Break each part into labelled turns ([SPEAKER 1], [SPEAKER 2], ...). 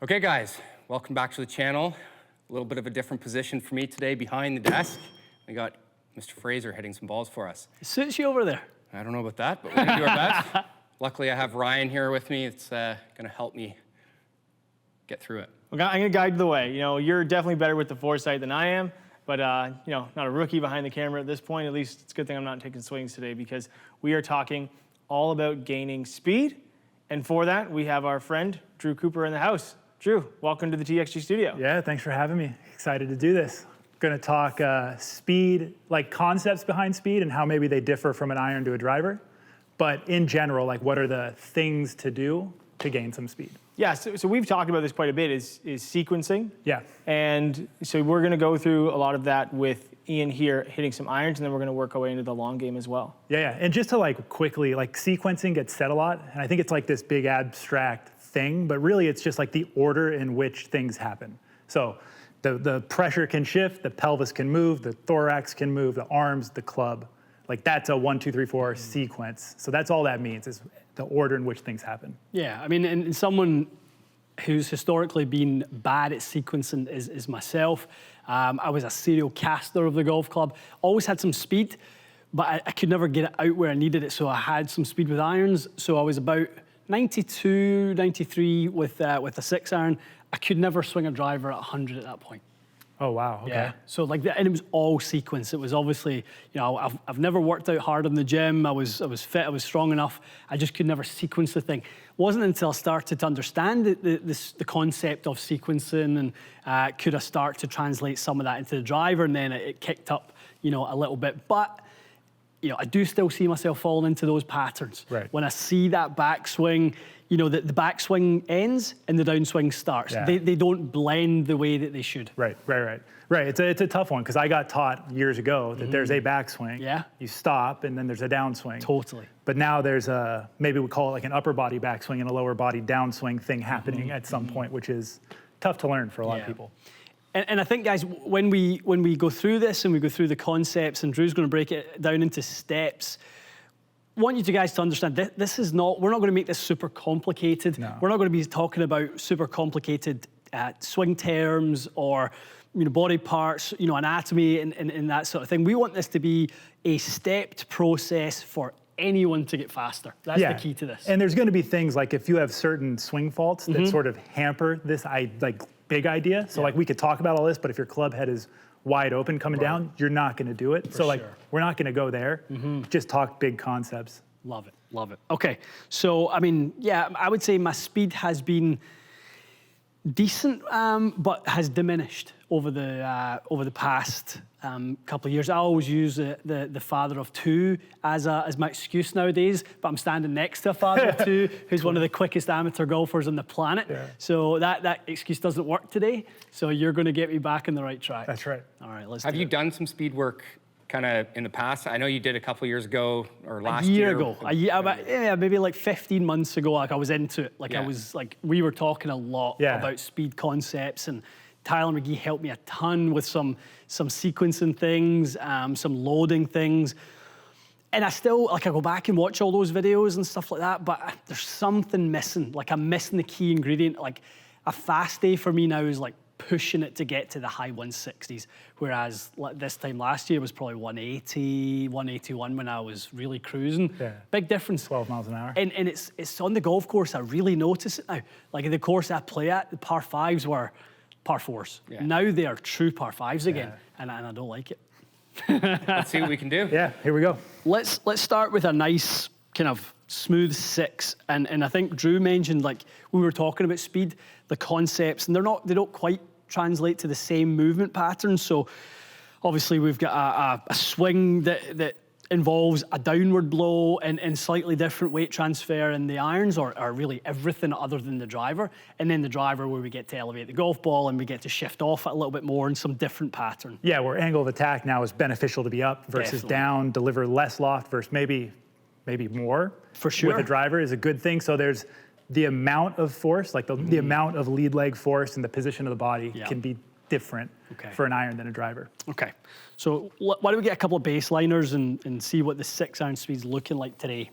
[SPEAKER 1] Okay guys, welcome back to the channel. A little bit of a different position for me today behind the desk. We got Mr. Fraser hitting some balls for us.
[SPEAKER 2] It suits you over there.
[SPEAKER 1] I don't know about that, but we're gonna do our best. Luckily I have Ryan here with me. It's gonna help me get through it.
[SPEAKER 3] I'm gonna guide the way. You know, you're definitely better with the foresight than I am, but you know, not a rookie behind the camera at this point. At least it's a good thing I'm not taking swings today because we are talking all about gaining speed. And for that, we have our friend, Drew Cooper in the house. Drew, welcome to the TXG Studio.
[SPEAKER 4] Yeah, thanks for having me. Excited to do this. Going to talk speed, like concepts behind speed and how maybe they differ from an iron to a driver. But in general, like what are the things to do to gain some speed?
[SPEAKER 3] Yeah, so we've talked about this quite a bit, is sequencing.
[SPEAKER 4] Yeah.
[SPEAKER 3] And so we're gonna go through a lot of that with Ian here hitting some irons, and then we're gonna work our way into the long game as well.
[SPEAKER 4] Yeah, and just to like quickly, like sequencing gets said a lot, and I think it's like this big abstract thing, but really it's just like the order in which things happen. So the pressure can shift, the pelvis can move, the thorax can move, the arms, the club. Like that's a 1, 2, 3, 4 sequence. So that's all that means, is the order in which things happen.
[SPEAKER 2] Yeah, I mean, and someone who's historically been bad at sequencing is myself. I was a serial caster of the golf club, always had some speed, but I could never get it out where I needed it, so I had some speed with irons. So I was about 92, 93 with a 6 iron. I could never swing a driver at 100 at that point.
[SPEAKER 4] Oh, wow, okay.
[SPEAKER 2] Yeah, so like that, and it was all sequence. It was obviously, you know, I've never worked out hard in the gym. I was fit, I was strong enough. I just could never sequence the thing. It wasn't until I started to understand the concept of sequencing and could I start to translate some of that into the driver, and then it kicked up, you know, a little bit. But you know, I do still see myself falling into those patterns.
[SPEAKER 4] Right.
[SPEAKER 2] When I see that backswing, you know, the backswing ends and the downswing starts.
[SPEAKER 4] Yeah.
[SPEAKER 2] They don't blend the way that they should.
[SPEAKER 4] Right. It's a tough one, because I got taught years ago that there's a backswing.
[SPEAKER 2] Yeah.
[SPEAKER 4] You stop, and then there's a downswing.
[SPEAKER 2] Totally.
[SPEAKER 4] But now there's a, maybe we call it like an upper body backswing and a lower body downswing thing happening at some point, which is tough to learn for a lot of people.
[SPEAKER 2] And I think, guys, when we go through this and we go through the concepts, and Drew's going to break it down into steps, I want you guys to understand this is not, we're not going to make this super complicated.
[SPEAKER 4] No.
[SPEAKER 2] We're not going to be talking about super complicated swing terms or, you know, body parts, you know, anatomy and that sort of thing. We want this to be a stepped process for anyone to get faster. That's the key to this.
[SPEAKER 4] And there's going to be things like if you have certain swing faults that sort of hamper this big idea. So like we could talk about all this, but if your club head is wide open coming down, you're not going to do it. So like we're not going to go there. Just talk big concepts.
[SPEAKER 2] Love it, love it. Okay, so I mean, yeah, I would say my speed has been decent, but has diminished over the past couple of years. I always use the father of two as my excuse nowadays, but I'm standing next to a father of two who's one of the quickest amateur golfers on the planet. Yeah. So that excuse doesn't work today. So you're going to get me back on the right track.
[SPEAKER 4] That's right.
[SPEAKER 2] All right, let's
[SPEAKER 1] Have
[SPEAKER 2] do
[SPEAKER 1] you
[SPEAKER 2] it.
[SPEAKER 1] done some speed work kind of in the past? I know you did a couple years ago or last
[SPEAKER 2] a year
[SPEAKER 1] year.
[SPEAKER 2] ago. Yeah, maybe like 15 months ago, like I was into it. Like I was like, we were talking a lot about speed concepts, and Tyler McGee helped me a ton with some sequencing things, some loading things. And I still, like I go back and watch all those videos and stuff like that, but there's something missing. Like I'm missing the key ingredient. Like a fast day for me now is like pushing it to get to the high 160s, whereas this time last year was probably 180, 181 when I was really cruising. Yeah. Big difference.
[SPEAKER 4] 12 miles an hour.
[SPEAKER 2] And it's on the golf course, I really notice it now. Like the course I play at, the par fives were par fours. Yeah. Now they are true par fives again, and I don't like it.
[SPEAKER 1] Let's see what we can do.
[SPEAKER 4] Yeah, here we go.
[SPEAKER 2] Let's start with a nice kind of smooth 6, and I think Drew mentioned, like we were talking about speed, the concepts, and they don't quite translate to the same movement patterns. So obviously we've got a swing that involves a downward blow and slightly different weight transfer in the irons, or really everything other than the driver, and then the driver where we get to elevate the golf ball and we get to shift off it a little bit more in some different pattern.
[SPEAKER 4] Yeah, where angle of attack now is beneficial to be up versus down, deliver less loft versus maybe more.
[SPEAKER 2] For sure.
[SPEAKER 4] With a driver is a good thing. So there's the amount of force, like the amount of lead leg force and the position of the body can be different for an iron than a driver.
[SPEAKER 2] Okay, so why don't we get a couple of baseliners and see what the 6 iron speed's looking like today.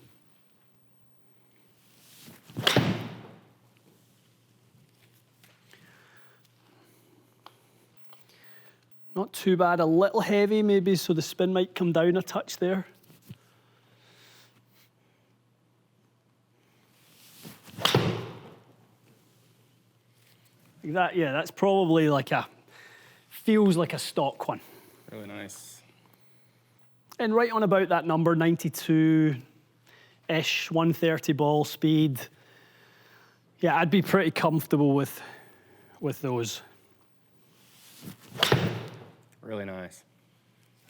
[SPEAKER 2] Not too bad, a little heavy maybe, so the spin might come down a touch there. Like that, yeah, that's probably like feels like a stock one.
[SPEAKER 1] Really nice.
[SPEAKER 2] And right on about that number, 92-ish, 130 ball speed. Yeah, I'd be pretty comfortable with those.
[SPEAKER 1] Really nice.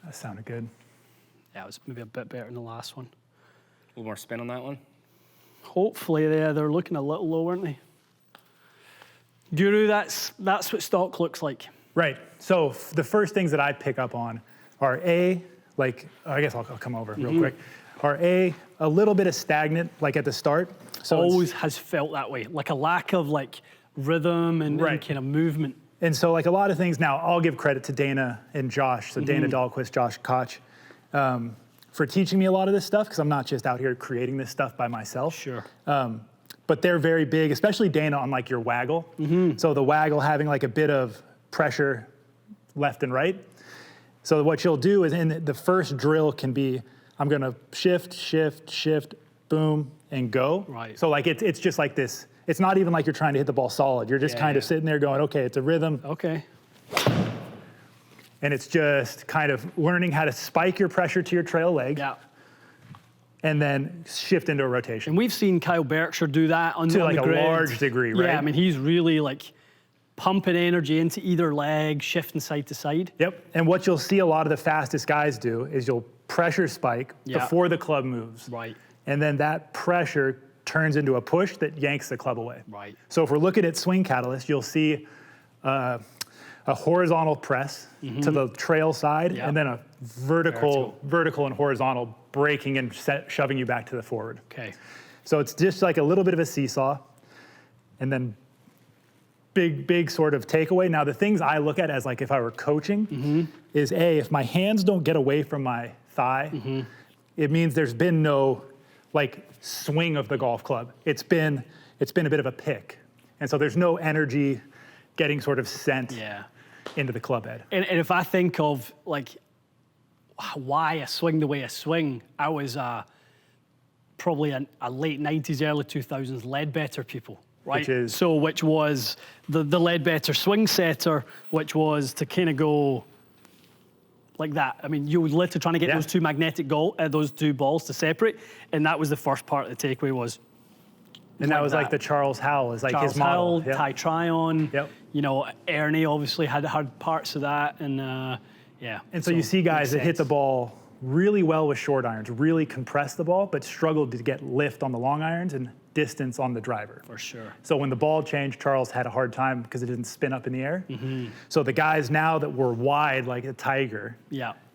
[SPEAKER 4] That sounded good.
[SPEAKER 2] Yeah, it was maybe a bit better than the last one.
[SPEAKER 1] A little more spin on that one.
[SPEAKER 2] Hopefully, they're looking a little low, aren't they? Guru, that's what stock looks like.
[SPEAKER 4] Right. So the first things that I pick up on are I guess I'll come over real quick. Are a little bit of stagnant, like at the start. So
[SPEAKER 2] Always has felt that way, like a lack of like rhythm and kind of movement.
[SPEAKER 4] And so like a lot of things now, I'll give credit to Dana and Josh, so Dana Dahlquist, Josh Koch, for teaching me a lot of this stuff, because I'm not just out here creating this stuff by myself.
[SPEAKER 2] Sure.
[SPEAKER 4] But they're very big, especially Dana, on like your waggle. So the waggle having like a bit of pressure left and right. So what you'll do is in the first drill can be, I'm gonna shift, shift, shift, boom, and go.
[SPEAKER 2] Right.
[SPEAKER 4] So like it's just like this. It's not even like you're trying to hit the ball solid. You're just kind of sitting there going, okay, it's a rhythm.
[SPEAKER 2] Okay.
[SPEAKER 4] And it's just kind of learning how to spike your pressure to your trail leg.
[SPEAKER 2] Yeah.
[SPEAKER 4] And then shift into a rotation.
[SPEAKER 2] And we've seen Kyle Berkshire do that on
[SPEAKER 4] To
[SPEAKER 2] on
[SPEAKER 4] like
[SPEAKER 2] the
[SPEAKER 4] a
[SPEAKER 2] grid.
[SPEAKER 4] large degree, right?
[SPEAKER 2] Yeah, I mean, he's really like pumping energy into either leg, shifting side to side.
[SPEAKER 4] Yep. And what you'll see a lot of the fastest guys do is you'll pressure spike before the club moves.
[SPEAKER 2] Right.
[SPEAKER 4] And then that pressure turns into a push that yanks the club away.
[SPEAKER 2] Right.
[SPEAKER 4] So if we're looking at swing catalyst, you'll see a horizontal press to the trail side, and then a vertical and horizontal braking and shoving you back to the forward.
[SPEAKER 2] Okay.
[SPEAKER 4] So it's just like a little bit of a seesaw, and then big sort of takeaway. Now the things I look at as like if I were coaching is if my hands don't get away from my thigh, it means there's been no like swing of the golf club. It's been a bit of a pick. And so there's no energy getting sort of sent into the club head.
[SPEAKER 2] And if I think of like why I swing the way I swing, I was probably a late 90s, early 2000s Leadbetter people, right? Which was the Leadbetter swing setter, which was to kind of go like that. I mean, you were literally trying to get those two magnetic those two balls to separate, and that was the first part of the takeaway was.
[SPEAKER 4] And that was like the Charles Howell, is like
[SPEAKER 2] Charles
[SPEAKER 4] his model.
[SPEAKER 2] Howell, Ty Tryon. You know, Ernie obviously had parts of that, and
[SPEAKER 4] And so you see guys that hit the ball really well with short irons, really compress the ball, but struggled to get lift on the long irons and distance on the driver.
[SPEAKER 2] For sure.
[SPEAKER 4] So when the ball changed, Charles had a hard time because it didn't spin up in the air. So the guys now that were wide like a Tiger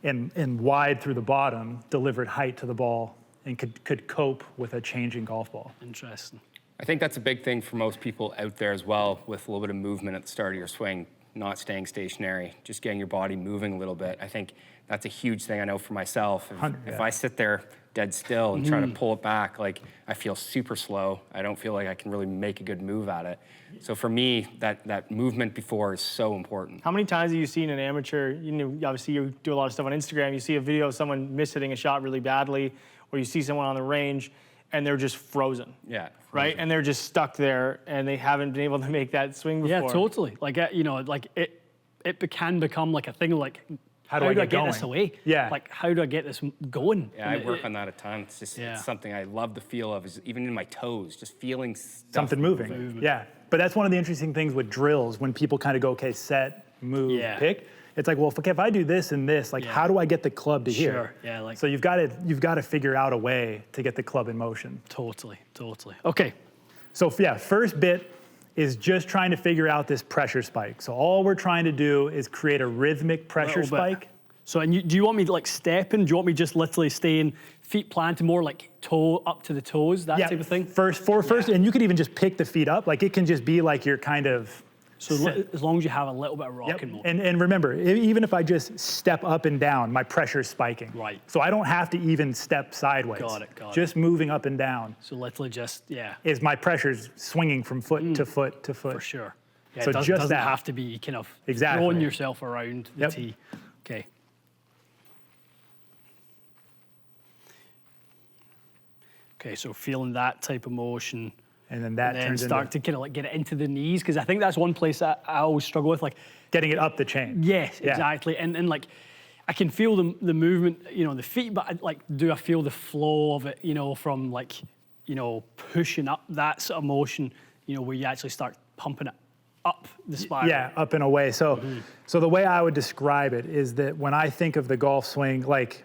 [SPEAKER 4] and wide through the bottom delivered height to the ball and could cope with a changing golf ball.
[SPEAKER 2] Interesting.
[SPEAKER 1] I think that's a big thing for most people out there as well, with a little bit of movement at the start of your swing, not staying stationary, just getting your body moving a little bit. I think that's a huge thing I know for myself. If I sit there dead still and try to pull it back, like I feel super slow. I don't feel like I can really make a good move at it. So for me, that movement before is so important.
[SPEAKER 3] How many times have you seen an amateur, you know, obviously you do a lot of stuff on Instagram, you see a video of someone mishitting a shot really badly, or you see someone on the range and they're just frozen.
[SPEAKER 1] Yeah.
[SPEAKER 3] Right? And they're just stuck there and they haven't been able to make that swing before.
[SPEAKER 2] Yeah, totally. Like, you know, like it can become like a thing of like,
[SPEAKER 4] how do I get
[SPEAKER 2] this away?
[SPEAKER 4] Yeah.
[SPEAKER 2] Like, how do I get this going?
[SPEAKER 1] Yeah, I work on that a ton. It's just it's something I love the feel of, is even in my toes, just feeling
[SPEAKER 4] something moving. Yeah, but that's one of the interesting things with drills when people kind of go, okay, set, move, pick. It's like, well, if I do this and this, like, how do I get the club to here?
[SPEAKER 2] Sure. Yeah, like.
[SPEAKER 4] So you've got to figure out a way to get the club in motion.
[SPEAKER 2] Totally. Okay.
[SPEAKER 4] So first bit is just trying to figure out this pressure spike. So all we're trying to do is create a rhythmic pressure spike.
[SPEAKER 2] So, do you want me to like stepping? Do you want me just literally staying feet planted, more like toe up to the toes, that type of thing?
[SPEAKER 4] First, and you could even just pick the feet up. Like it can just be like you're kind of.
[SPEAKER 2] So as long as you have a little bit of rocking motion.
[SPEAKER 4] And remember, even if I just step up and down, my pressure's spiking.
[SPEAKER 2] Right.
[SPEAKER 4] So I don't have to even step sideways.
[SPEAKER 2] Got it.
[SPEAKER 4] Just moving up and down.
[SPEAKER 2] So literally just,
[SPEAKER 4] is my pressure's swinging from foot to foot to foot.
[SPEAKER 2] For sure. Yeah,
[SPEAKER 4] so
[SPEAKER 2] it doesn't have to be kind of throwing yourself around the tee. Okay. Okay, so feeling that type of motion.
[SPEAKER 4] And then that turns
[SPEAKER 2] start to kind of like get it into the knees, because I think that's one place I always struggle with, like
[SPEAKER 4] getting it up the chain.
[SPEAKER 2] Yes, exactly. And like I can feel the movement, you know, the feet, but like, do I feel the flow of it, you know, from like, you know, pushing up that sort of motion, you know, where you actually start pumping it up the spiral?
[SPEAKER 4] Yeah, up and away. So, so the way I would describe it is that when I think of the golf swing, like,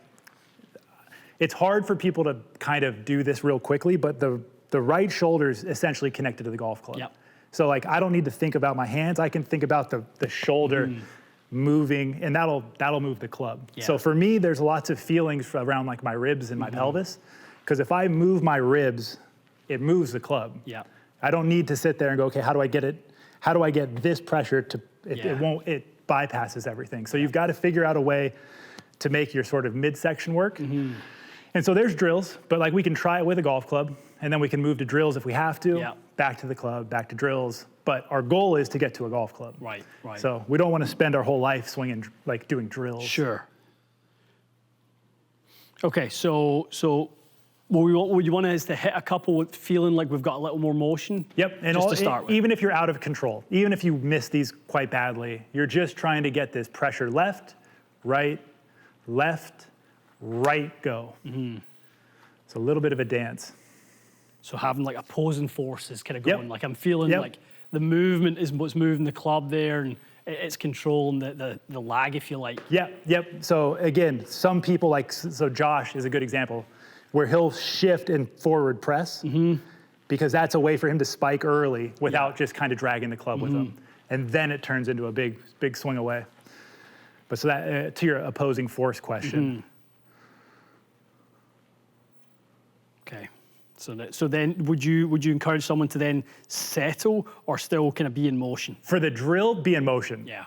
[SPEAKER 4] it's hard for people to kind of do this real quickly, but the right shoulder is essentially connected to the golf club.
[SPEAKER 2] Yep.
[SPEAKER 4] So like, I don't need to think about my hands. I can think about the shoulder moving, and that'll move the club.
[SPEAKER 2] Yeah.
[SPEAKER 4] So for me, there's lots of feelings around like my ribs and my pelvis, because if I move my ribs, it moves the club.
[SPEAKER 2] Yeah.
[SPEAKER 4] I don't need to sit there and go, okay, how do I get it? How do I get this pressure to, it bypasses everything. So you've got to figure out a way to make your sort of midsection work. And so there's drills, but like we can try it with a golf club, and then we can move to drills if we have to, back to the club, back to drills. But our goal is to get to a golf club.
[SPEAKER 2] Right.
[SPEAKER 4] So we don't want to spend our whole life swinging, like doing drills.
[SPEAKER 2] Sure. Okay, so what you want is to hit a couple with feeling like we've got a little more motion.
[SPEAKER 4] Yep, and
[SPEAKER 2] just to start with.
[SPEAKER 4] Even if you're out of control, even if you miss these quite badly, you're just trying to get this pressure left, right, go. It's a little bit of a dance.
[SPEAKER 2] So having like opposing forces kind of going, like I'm feeling like the movement is what's moving the club there, and it's controlling the lag, if you like.
[SPEAKER 4] Yep. So again, some people like, so Josh is a good example, where he'll shift and forward press, because that's a way for him to spike early without just kind of dragging the club with him. And then it turns into a big swing away. But so that, to your opposing force question.
[SPEAKER 2] Okay. So then would you encourage someone to then settle or still kind of be in motion?
[SPEAKER 4] For the drill, be in motion.
[SPEAKER 2] Yeah.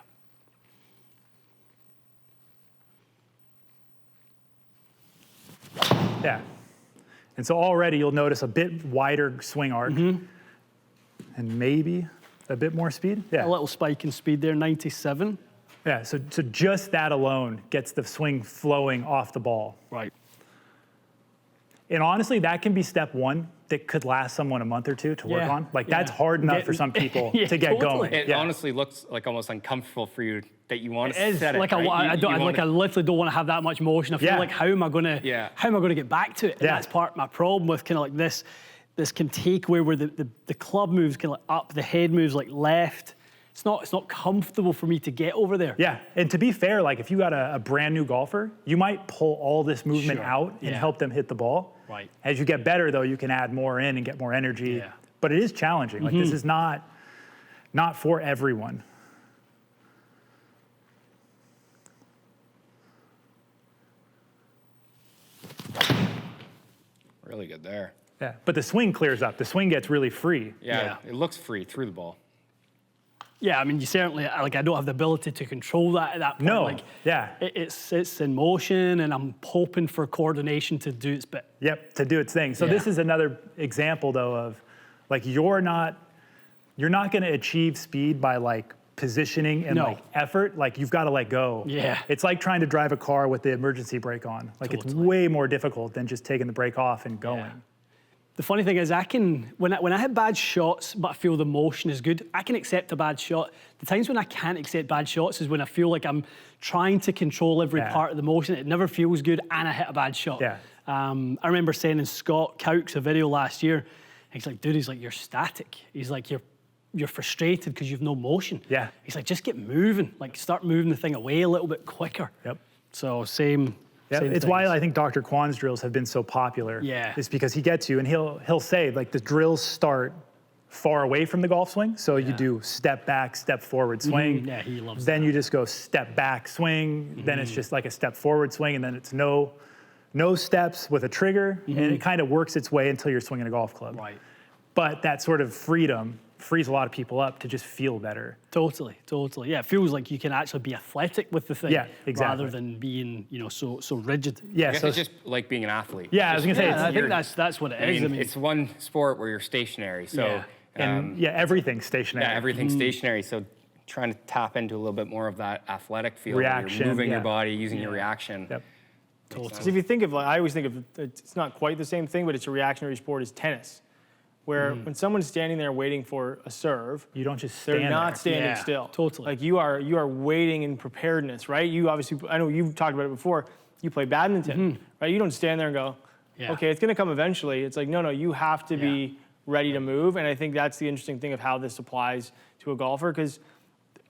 [SPEAKER 4] Yeah. And so already you'll notice a bit wider swing arc and maybe a bit more speed. Yeah.
[SPEAKER 2] A little spike in speed there, 97.
[SPEAKER 4] Yeah, so just that alone gets the swing flowing off the ball.
[SPEAKER 2] Right.
[SPEAKER 4] And honestly, that can be step one that could last someone a month or two to work on. Like that's hard enough for some people to get going.
[SPEAKER 1] It honestly looks like almost uncomfortable for you that you want to set it.
[SPEAKER 2] Like
[SPEAKER 1] right?
[SPEAKER 2] I literally don't want to have that much motion. I feel like how am I going to get back to it? And that's part of my problem with kind of like this can take where the club moves kind of like up, the head moves like left. It's not comfortable for me to get over there.
[SPEAKER 4] Yeah, and to be fair, like if you got a brand new golfer, you might pull all this movement out and help them hit the ball.
[SPEAKER 2] Right.
[SPEAKER 4] As you get better though, you can add more in and get more energy. Yeah. But it is challenging. Like this is not for everyone.
[SPEAKER 1] Really good there.
[SPEAKER 4] Yeah, but the swing clears up. The swing gets really free.
[SPEAKER 1] Yeah. It looks free through the ball.
[SPEAKER 2] Yeah, I mean, you certainly, like, I don't have the ability to control that at that point.
[SPEAKER 4] No,
[SPEAKER 2] like, it's in motion, and I'm hoping for coordination to do its bit.
[SPEAKER 4] Yep, to do its thing. So this is another example, though, of, like, you're not going to achieve speed by, like, positioning and, like, effort. Like, you've got to let go.
[SPEAKER 2] Yeah.
[SPEAKER 4] It's like trying to drive a car with the emergency brake on. Like, it's way more difficult than just taking the brake off and going.
[SPEAKER 2] Yeah. The funny thing is, when I hit bad shots, but I feel the motion is good, I can accept a bad shot. The times when I can't accept bad shots is when I feel like I'm trying to control every part of the motion. It never feels good, and I hit a bad shot.
[SPEAKER 4] Yeah.
[SPEAKER 2] I remember sending Scott Cowkes a video last year. He's like, dude, you're static. He's like, you're frustrated because you've no motion.
[SPEAKER 4] Yeah.
[SPEAKER 2] He's like, just get moving. Like, start moving the thing away a little bit quicker.
[SPEAKER 4] Yep.
[SPEAKER 2] So same.
[SPEAKER 4] Yeah, it's why I think Dr. Kwan's drills have been so popular.
[SPEAKER 2] Yeah.
[SPEAKER 4] It's because he gets you, and he'll say, like, the drills start far away from the golf swing. So you do step back, step forward, swing.
[SPEAKER 2] Yeah, he loves
[SPEAKER 4] Then
[SPEAKER 2] that.
[SPEAKER 4] you just go step back, swing. Then it's just like a step forward swing, and then it's no steps with a trigger, and it kind of works its way until you're swinging a golf club.
[SPEAKER 2] Right.
[SPEAKER 4] But that sort of freedom frees a lot of people up to just feel better.
[SPEAKER 2] Totally. Yeah, it feels like you can actually be athletic with the thing, rather than being, so rigid.
[SPEAKER 4] Yeah,
[SPEAKER 1] I guess it's just like being an athlete.
[SPEAKER 4] Yeah, I was gonna say,
[SPEAKER 2] I think that's what it is.
[SPEAKER 1] I mean, it's one sport where you're stationary. So
[SPEAKER 4] And everything's stationary.
[SPEAKER 1] Yeah, everything's stationary. So trying to tap into a little bit more of that athletic feel.
[SPEAKER 4] Reaction,
[SPEAKER 1] You're moving your body, using your reaction.
[SPEAKER 4] Yep.
[SPEAKER 3] Totally. So if you think of, I always think of, it's not quite the same thing, but it's a reactionary sport is tennis, where when someone's standing there waiting for a serve,
[SPEAKER 4] you don't just stand
[SPEAKER 3] they're not
[SPEAKER 4] there.
[SPEAKER 3] standing still.
[SPEAKER 2] Totally.
[SPEAKER 3] Like you are waiting in preparedness, right? You obviously, I know you've talked about it before. You play badminton, right? You don't stand there and go, okay, it's going to come eventually. It's like, no, you have to be ready to move. And I think that's the interesting thing of how this applies to a golfer, because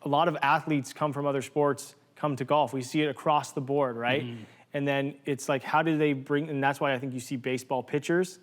[SPEAKER 3] a lot of athletes come from other sports, come to golf. We see it across the board, right? And then it's like, how do they bring, and that's why I think you see baseball pitchers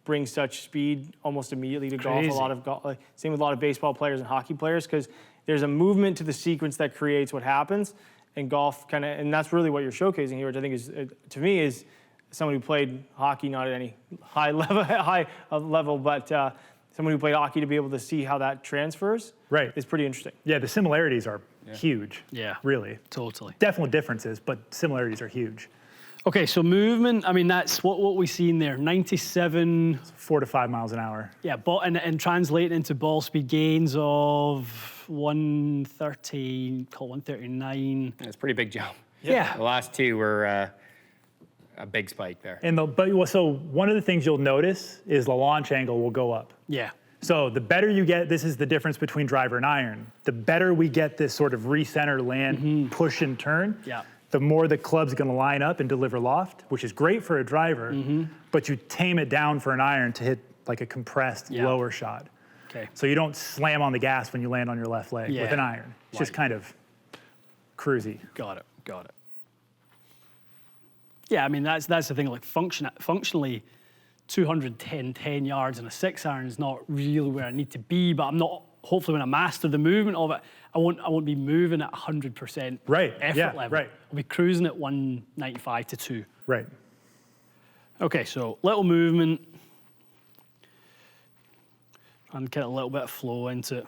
[SPEAKER 3] bring such speed almost immediately to golf. A lot of golf, same with a lot of baseball players and hockey players, because there's a movement to the sequence that creates what happens. And golf kind of, and that's really what you're showcasing here, which I think is, to me, is someone who played hockey, not at any high level, but someone who played hockey, to be able to see how that transfers is pretty interesting.
[SPEAKER 4] Yeah, the similarities are huge.
[SPEAKER 2] Yeah.
[SPEAKER 4] Really.
[SPEAKER 2] Totally.
[SPEAKER 4] Definitely differences, but similarities are huge.
[SPEAKER 2] Okay, so movement, I mean, that's what we seen there, 97.
[SPEAKER 4] 4 to 5 miles an hour.
[SPEAKER 2] Yeah, and translating into ball speed gains of 130, call 139.
[SPEAKER 1] It's a pretty big jump.
[SPEAKER 2] Yeah.
[SPEAKER 1] The last two were a big spike there.
[SPEAKER 4] And so one of the things you'll notice is the launch angle will go up.
[SPEAKER 2] Yeah.
[SPEAKER 4] So the better you get, this is the difference between driver and iron. The better we get this sort of recenter land, push and turn, the more the club's going to line up and deliver loft, which is great for a driver, but you tame it down for an iron to hit like a compressed lower shot.
[SPEAKER 2] Okay.
[SPEAKER 4] So you don't slam on the gas when you land on your left leg with an iron. It's just kind of cruisy.
[SPEAKER 2] Got it. Yeah, I mean, that's the thing, like functionally, 10 yards and a 6-iron is not really where I need to be, but I'm not, hopefully when I master the movement of it, I won't be moving at 100% effort level.
[SPEAKER 4] Right.
[SPEAKER 2] I'll be cruising at 195 to 2.
[SPEAKER 4] Right.
[SPEAKER 2] Okay, so little movement and get a little bit of flow into it.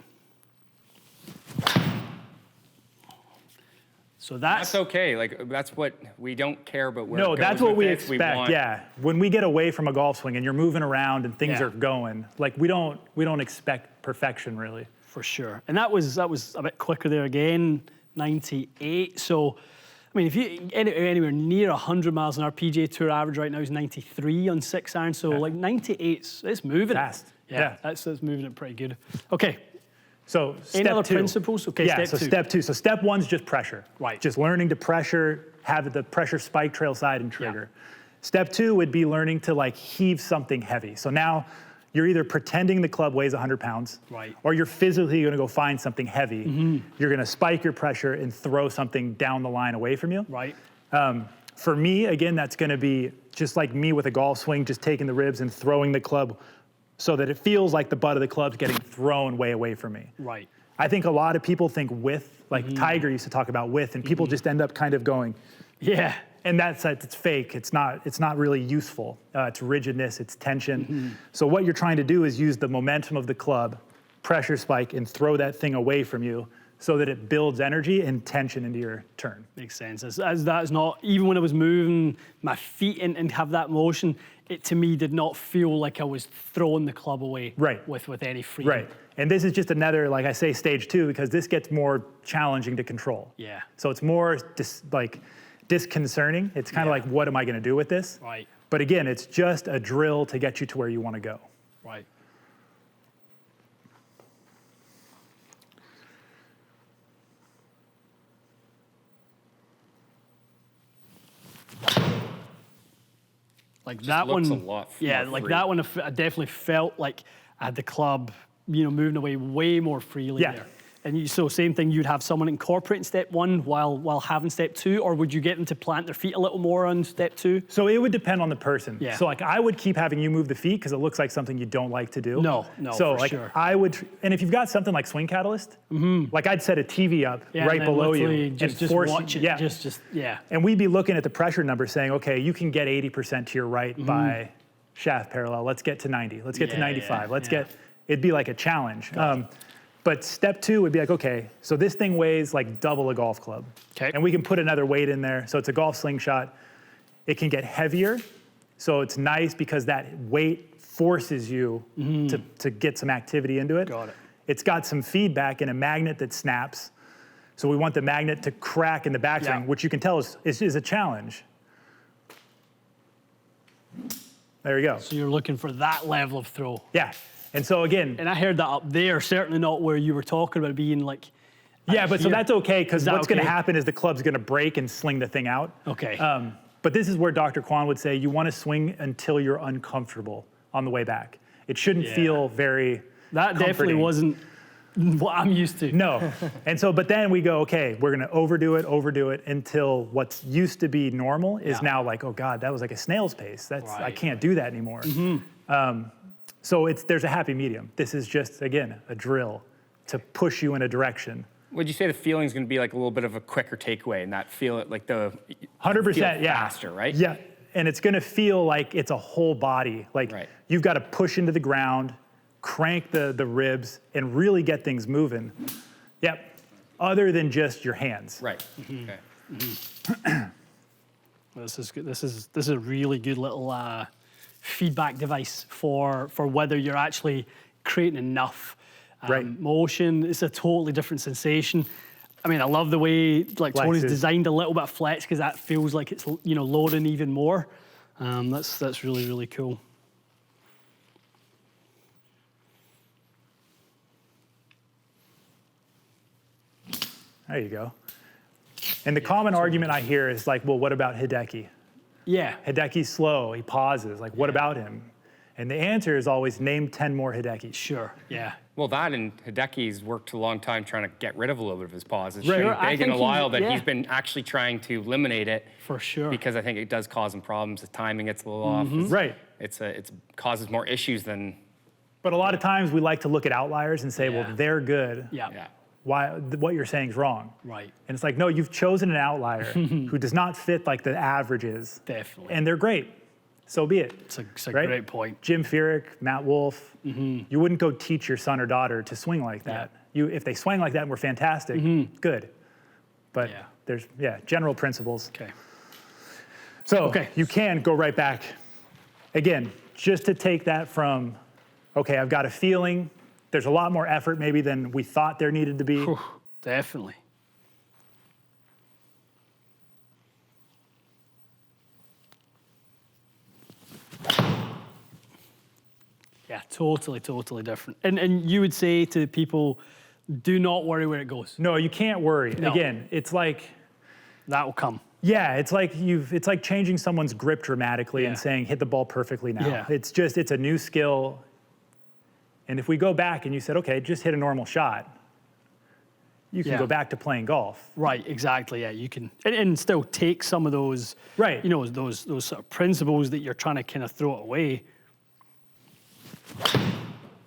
[SPEAKER 2] So that's
[SPEAKER 1] okay. Like, that's what we don't care about. Where
[SPEAKER 4] no,
[SPEAKER 1] it goes
[SPEAKER 4] that's what
[SPEAKER 1] with
[SPEAKER 4] we
[SPEAKER 1] this.
[SPEAKER 4] expect. Yeah, when we get away from a golf swing and you're moving around and things are going, like we don't expect perfection really.
[SPEAKER 2] For sure. And that was a bit quicker there again, 98. So, I mean, if you anywhere near 100 miles an hour, PGA Tour average right now is 93 on 6-iron. So like 98, it's moving.
[SPEAKER 4] Fast.
[SPEAKER 2] Yeah. That's moving it pretty good. Okay.
[SPEAKER 4] So
[SPEAKER 2] any
[SPEAKER 4] step
[SPEAKER 2] other
[SPEAKER 4] 2.
[SPEAKER 2] principles? Okay,
[SPEAKER 4] yeah,
[SPEAKER 2] step 2.
[SPEAKER 4] Step 2. So step 1's just pressure.
[SPEAKER 2] Right.
[SPEAKER 4] Just learning to pressure, have the pressure spike, trail side, and trigger. Step 2 would be learning to like heave something heavy. So now you're either pretending the club weighs 100 pounds, or you're physically going to go find something heavy. You're going to spike your pressure and throw something down the line away from you.
[SPEAKER 2] Right.
[SPEAKER 4] For me, again, that's going to be just like me with a golf swing, just taking the ribs and throwing the club so that it feels like the butt of the club's getting thrown way away from me.
[SPEAKER 2] Right.
[SPEAKER 4] I think a lot of people think width, like Tiger used to talk about width, and people just end up kind of going, and it's fake. It's not really useful. It's rigidness, it's tension. So what you're trying to do is use the momentum of the club, pressure spike, and throw that thing away from you so that it builds energy and tension into your turn.
[SPEAKER 2] Makes sense. As that is not, even when I was moving my feet and have that motion, it to me did not feel like I was throwing the club away with any freedom.
[SPEAKER 4] Right. And this is just another, like I say, stage 2, because this gets more challenging to control.
[SPEAKER 2] Yeah.
[SPEAKER 4] So it's more disconcerting. It's kind of like, what am I going to do with this?
[SPEAKER 2] Right.
[SPEAKER 4] But again, it's just a drill to get you to where you want to go.
[SPEAKER 2] Right. Like that one,
[SPEAKER 1] looks a lot more free.
[SPEAKER 2] that one, I definitely felt like I had the club, moving away way more freely there. And so same thing, you'd have someone incorporating step 1 while having step 2, or would you get them to plant their feet a little more on step 2?
[SPEAKER 4] So it would depend on the person.
[SPEAKER 2] Yeah.
[SPEAKER 4] So like I would keep having you move the feet because it looks like something you don't like to do.
[SPEAKER 2] No,
[SPEAKER 4] so
[SPEAKER 2] for
[SPEAKER 4] like
[SPEAKER 2] sure.
[SPEAKER 4] I would, and if you've got something like Swing Catalyst, like I'd set a TV up right below you
[SPEAKER 2] just
[SPEAKER 4] and force
[SPEAKER 2] watch it.
[SPEAKER 4] Yeah. And we'd be looking at the pressure number saying, okay, you can get 80% to your right by shaft parallel. Let's get to 90. Let's get to 95. Let's get, it'd be like a challenge. But step 2 would be like, okay, so this thing weighs like double a golf club.
[SPEAKER 2] Okay.
[SPEAKER 4] And we can put another weight in there. So it's a golf slingshot. It can get heavier So it's nice because that weight forces you to get some activity into it.
[SPEAKER 2] Got it.
[SPEAKER 4] It's got some feedback and a magnet that snaps. So we want the magnet to crack in the backswing, which you can tell is a challenge. There you go.
[SPEAKER 2] So you're looking for that level of throw.
[SPEAKER 4] Yeah. And so again.
[SPEAKER 2] And I heard that up there, certainly not where you were talking about being like.
[SPEAKER 4] Yeah, but so that's okay, because what's going to
[SPEAKER 2] okay?
[SPEAKER 4] happen is the club's going to break and sling the thing out.
[SPEAKER 2] Okay.
[SPEAKER 4] But this is where Dr. Kwan would say you want to swing until you're uncomfortable on the way back. It shouldn't feel very
[SPEAKER 2] That definitely
[SPEAKER 4] comforting.
[SPEAKER 2] wasn't what I'm used to.
[SPEAKER 4] No. And so, but then we go, okay, we're going to overdo it until what's used to be normal is now like, oh God, that was like a snail's pace. I can't do that anymore. So there's a happy medium. This is just, again, a drill to push you in a direction.
[SPEAKER 1] Would you say the feeling's going to be like a little bit of a quicker takeaway and that feel it like the
[SPEAKER 4] 100%, yeah.
[SPEAKER 1] faster, right?
[SPEAKER 4] Yeah, and it's going to feel like it's a whole body. Like you've got to push into the ground, crank the ribs, and really get things moving. Yep. Other than just your hands.
[SPEAKER 1] Right. Okay.
[SPEAKER 2] This is good. This is a really good little feedback device for whether you're actually creating enough motion. It's a totally different sensation. I mean, I love the way like Tony's designed a little bit of flex because that feels like it's loading even more. That's really, really cool.
[SPEAKER 4] There you go. And the common argument I hear is like, well, what about Hideki?
[SPEAKER 2] Yeah.
[SPEAKER 4] Hideki's slow, he pauses, like what about him? And the answer is always name 10 more Hideki.
[SPEAKER 2] Sure, yeah.
[SPEAKER 1] Well, that and Hideki's worked a long time trying to get rid of a little bit of his pauses.
[SPEAKER 4] Right.
[SPEAKER 1] It's
[SPEAKER 2] I
[SPEAKER 1] big
[SPEAKER 2] think
[SPEAKER 1] in a while that
[SPEAKER 2] yeah.
[SPEAKER 1] he's been actually trying to eliminate it.
[SPEAKER 2] For sure.
[SPEAKER 1] Because I think it does cause him problems. The timing gets a little off.
[SPEAKER 4] Right.
[SPEAKER 1] It's causes more issues than.
[SPEAKER 4] But a lot of times we like to look at outliers and say, well, they're good.
[SPEAKER 2] Yeah.
[SPEAKER 4] What you're saying is wrong.
[SPEAKER 2] Right.
[SPEAKER 4] And it's like, no, you've chosen an outlier who does not fit like the averages.
[SPEAKER 2] Definitely.
[SPEAKER 4] And they're great. So be it.
[SPEAKER 2] It's a great point.
[SPEAKER 4] Jim Furyk, Matt Wolf, you wouldn't go teach your son or daughter to swing like that. If they swing like that and were fantastic, good. But there's, general principles.
[SPEAKER 2] Okay.
[SPEAKER 4] So you can go right back. Again, just to take that from, okay, I've got a feeling, there's a lot more effort maybe than we thought there needed to be.
[SPEAKER 2] Whew, definitely. Yeah, totally different. And you would say to people, do not worry where it goes.
[SPEAKER 4] No, you can't worry.
[SPEAKER 2] No.
[SPEAKER 4] Again, it's like,
[SPEAKER 2] that will come.
[SPEAKER 4] yeah, it's like changing someone's grip dramatically and saying, hit the ball perfectly now.
[SPEAKER 2] Yeah.
[SPEAKER 4] It's a new skill. And if we go back and you said, okay, just hit a normal shot, you can go back to playing golf.
[SPEAKER 2] Right, exactly. Yeah, you can, and still take some of those, those sort of principles that you're trying to kind of throw it away.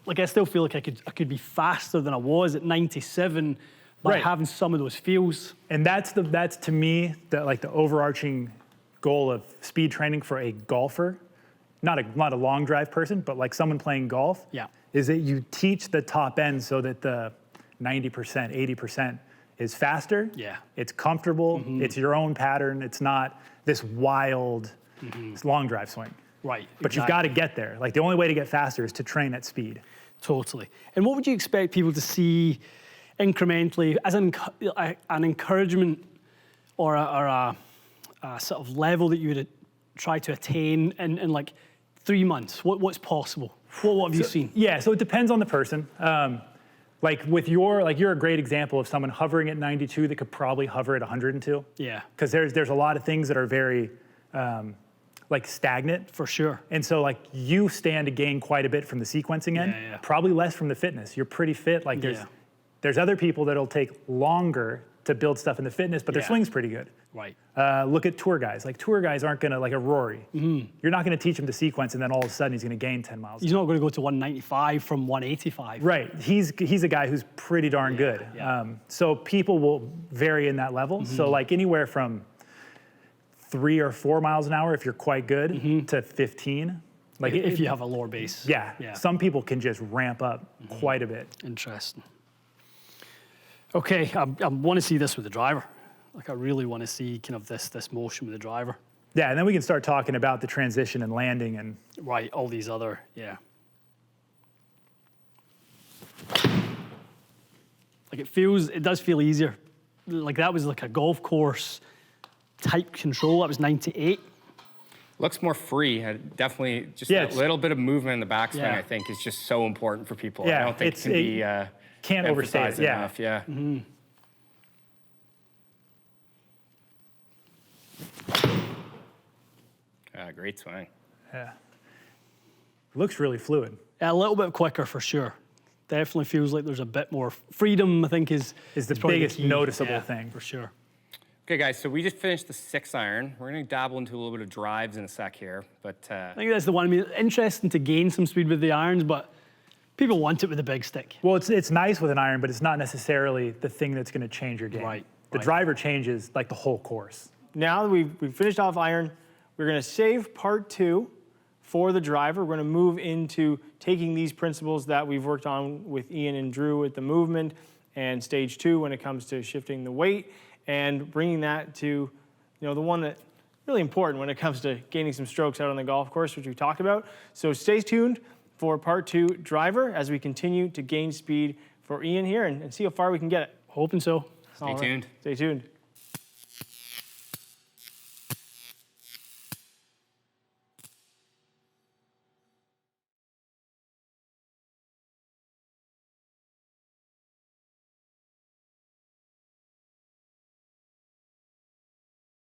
[SPEAKER 2] Like I still feel like I could be faster than I was at 97 by having some of those feels.
[SPEAKER 4] And that's to me the overarching goal of speed training for a golfer, not a long drive person, but like someone playing golf.
[SPEAKER 2] Yeah.
[SPEAKER 4] Is that you teach the top end so that the 90%, 80% is faster.
[SPEAKER 2] Yeah.
[SPEAKER 4] It's comfortable. It's your own pattern. It's not this wild long drive swing.
[SPEAKER 2] Right.
[SPEAKER 4] But you've got to get there. Like the only way to get faster is to train at speed.
[SPEAKER 2] Totally. And what would you expect people to see incrementally as an encouragement or a sort of level that you would try to attain in like 3 months? What's possible? What have you seen?
[SPEAKER 4] Yeah, so it depends on the person. Like you're a great example of someone hovering at 92 that could probably hover at 102.
[SPEAKER 2] Yeah.
[SPEAKER 4] Because there's a lot of things that are very like stagnant.
[SPEAKER 2] For sure.
[SPEAKER 4] And so like you stand to gain quite a bit from the sequencing end, probably less from the fitness. You're pretty fit. Like there's other people that'll take longer to build stuff in the fitness, but their swing's pretty good.
[SPEAKER 2] Right.
[SPEAKER 4] Look at tour guys. Like tour guys aren't gonna, like a Rory. You're not gonna teach him to sequence and then all of a sudden he's gonna gain 10 miles.
[SPEAKER 2] He's not gonna go to 195 from 185.
[SPEAKER 4] Right, he's a guy who's pretty darn good.
[SPEAKER 2] Yeah.
[SPEAKER 4] So people will vary in that level. So like anywhere from 3 or 4 miles an hour if you're quite good to 15. Like
[SPEAKER 2] if you have a lower base.
[SPEAKER 4] Yeah. Some people can just ramp up quite a bit.
[SPEAKER 2] Interesting. Okay, I want to see this with the driver. Like I really want to see kind of this motion with the driver.
[SPEAKER 4] Yeah, and then we can start talking about the transition and landing and
[SPEAKER 2] Right, all these other, yeah. Like it does feel easier. Like that was like a golf course type control. That was 98.
[SPEAKER 1] Looks more free. Definitely just a little bit of movement in the backswing, I think, is just so important for people.
[SPEAKER 4] Yeah,
[SPEAKER 1] I don't think it can be
[SPEAKER 4] can't overstate it. Yeah.
[SPEAKER 1] enough. Yeah.
[SPEAKER 2] Mm-hmm.
[SPEAKER 1] Great swing.
[SPEAKER 4] Yeah. Looks really fluid.
[SPEAKER 2] Yeah, a little bit quicker for sure. Definitely feels like there's a bit more freedom, I think, is
[SPEAKER 4] the
[SPEAKER 2] probably
[SPEAKER 4] biggest
[SPEAKER 2] key.
[SPEAKER 4] noticeable
[SPEAKER 2] Yeah,
[SPEAKER 4] thing.
[SPEAKER 2] for sure.
[SPEAKER 1] Okay, guys, so we just finished the 6-iron. We're going to dabble into a little bit of drives in a sec here, but
[SPEAKER 2] I think that's the one. I mean, interesting to gain some speed with the irons, but people want it with a big stick.
[SPEAKER 4] Well, it's nice with an iron, but it's not necessarily the thing that's going to change your game.
[SPEAKER 2] Right,
[SPEAKER 4] The
[SPEAKER 2] right.
[SPEAKER 4] driver changes like the whole course.
[SPEAKER 3] Now that we've finished off iron, we're going to save part 2 for the driver. We're going to move into taking these principles that we've worked on with Ian and Drew with the movement and stage 2 when it comes to shifting the weight and bringing that to, the one that really important when it comes to gaining some strokes out on the golf course, which we talked about. So stay tuned for part 2 driver as we continue to gain speed for Ian here and see how far we can get it.
[SPEAKER 2] Hoping so.
[SPEAKER 1] stay tuned.
[SPEAKER 3] Stay tuned.